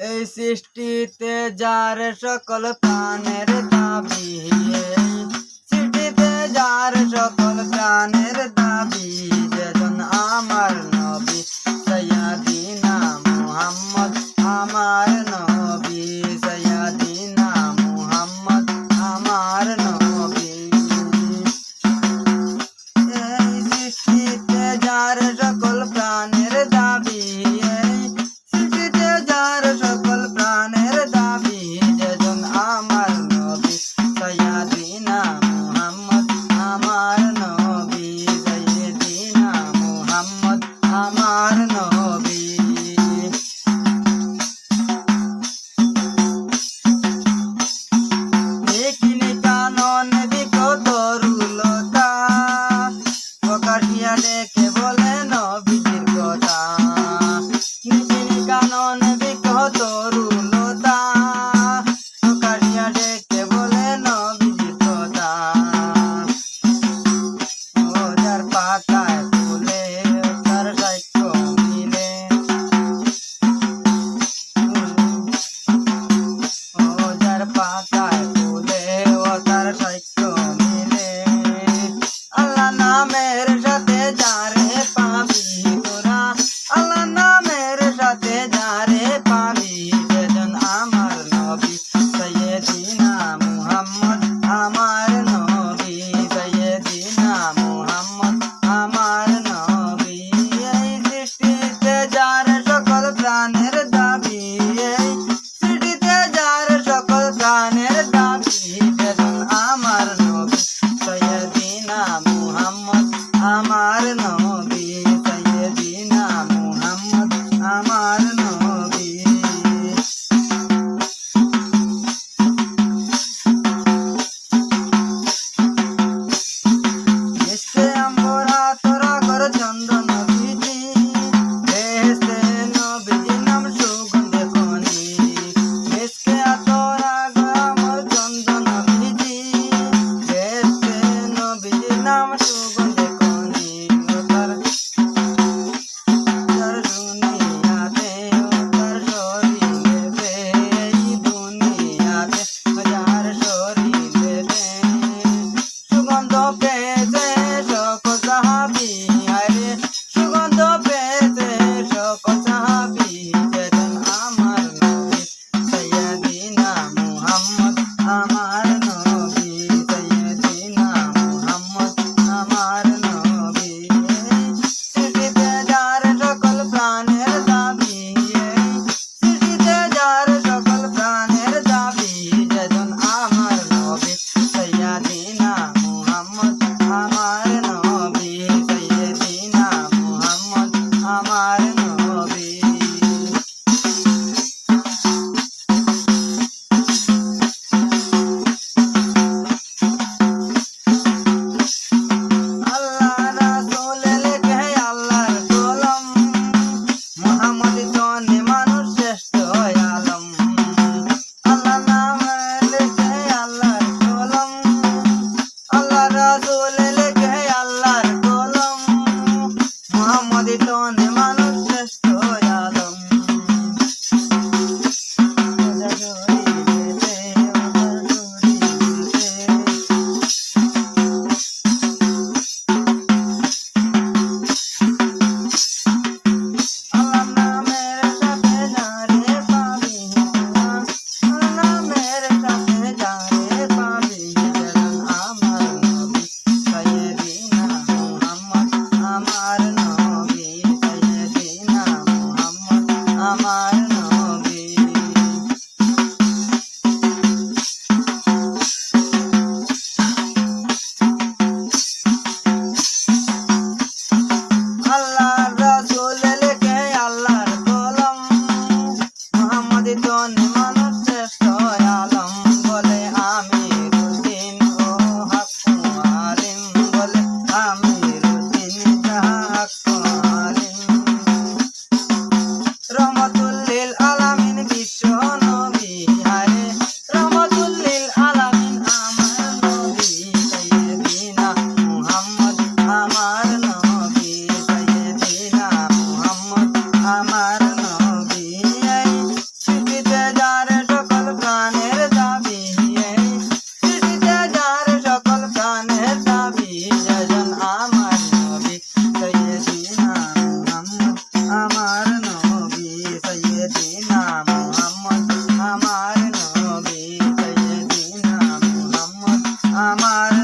এই সৃষ্টিতে যার সকল প্রাণের দাবি, এই সৃষ্টিতে যার সকল প্রাণের দাবি, যেজন আমার নবী সাইয়্যিদিনা মুহাম্মদ আমার নবী, সাইয়্যিদিনা মুহাম্মদ আমার নবী। এই সৃষ্টিতে যার সকল প্রাণের দাবি, এই সৃষ্টিতে যার সকল প্রাণের দাবি, যেজন আমার নবী সাইয়্যিদিনা মুহাম্মদ আমার নবী, সাইয়্যিদিনা মুহাম্মদ আমার নবী। দেখিনি কানন বিকত রুলতা, প্রকাশিয়া ডেকে বলে নবীজির কথা। দেখিনি কানন বিকত রুলতা, প্রকাশিয়া ডেকে বলে নবীজির কথা। রোজার পাতায় ফুলে তার সাক্ষ্য মিলে, রোজার পাতায় ফুলে ও তার সাক্ষ্য মিলে। আল্লাহ নামের সাথে যারে পাবি তোরা, আল্লাহ নামের সাথে যারে পাবি, যেজন আমার নবী সাইয়্যিদিনা মুহাম্মদ আমার নবী, সাইয়্যিদিনা মুহাম্মদ আমার নবী। এই সৃষ্টিতে যার সকল প্রাণের দাবি, এই সৃষ্টিতে যার সকল প্রাণের দাবি, যেজন আমার নবী সাইয়্যিদিনা মুহাম্মদ আমার নবী, সাইয়্যিদিনা মুহাম্মদ আমার নবী। মিশকে আম্বরা তোরা কর চন্দন বিধি, বেহেশতে নবীজি নাম সুগন্ধে খনি। মিশকে তোরা কর আমার চন্দন বিধি, বেহেশতে নবীজি নাম সুগন্ধে খনি। তার দুনিয়াতে তার শরীরে, এই দুনিয়াতে যার শরীরে সুগন্ধ পেয়েছে সকল সাহাবী, আরে সুগন্ধ পেয়েছে সকল সাহাবী, যেজন আমার নবী সাইয়্যিদিনা মুহাম্মদ আমার নবী, সাইয়্যিদিনা মুহাম্মদ আমার নবী। সৃষ্টিতে যার সকল প্রাণের দাবি, এই সৃষ্টিতে যার সকল প্রাণের দাবি, যেজন আমার নবী সাইয়্যিদিনা মুহাম্মদ আমার নবী, সাইয়্যিদিনা মুহাম্মদ আমার নবী। আল্লাহ রাসূল লেখে আল্লাহর কলম, মুহাম্মদ জনে মানুষ শ্রেষ্ঠ আলম। আল্লাহ নামে লেখে আল্লাহর কলম, আল্লাহ রাসূল লেখে আল্লাহর কলম, মুহাম্মদ জনে মানুষ শ্রেষ্ঠ আলম। আল্লাহ নামের সাথে যারে পাবি তোরা, আল্লাহ নামের সাথে যারে পাবি, যেজন আমার নবী সাইয়্যিদিনা মুহাম্মদ আমার নবী, সাইয়্যিদিনা মুহাম্মদ আমার নবী। আল্লাহ রাসূল লেখে আল্লাহর কলম, মুহাম্মদ জনে মানুষ শ্রেষ্ঠ আলম। বলে আমিরুদ্দিন ও হাক্কু আলিম, বলে আমিরুদ্দিন যাহা হাক্কু আলিম। রহমতুল আমার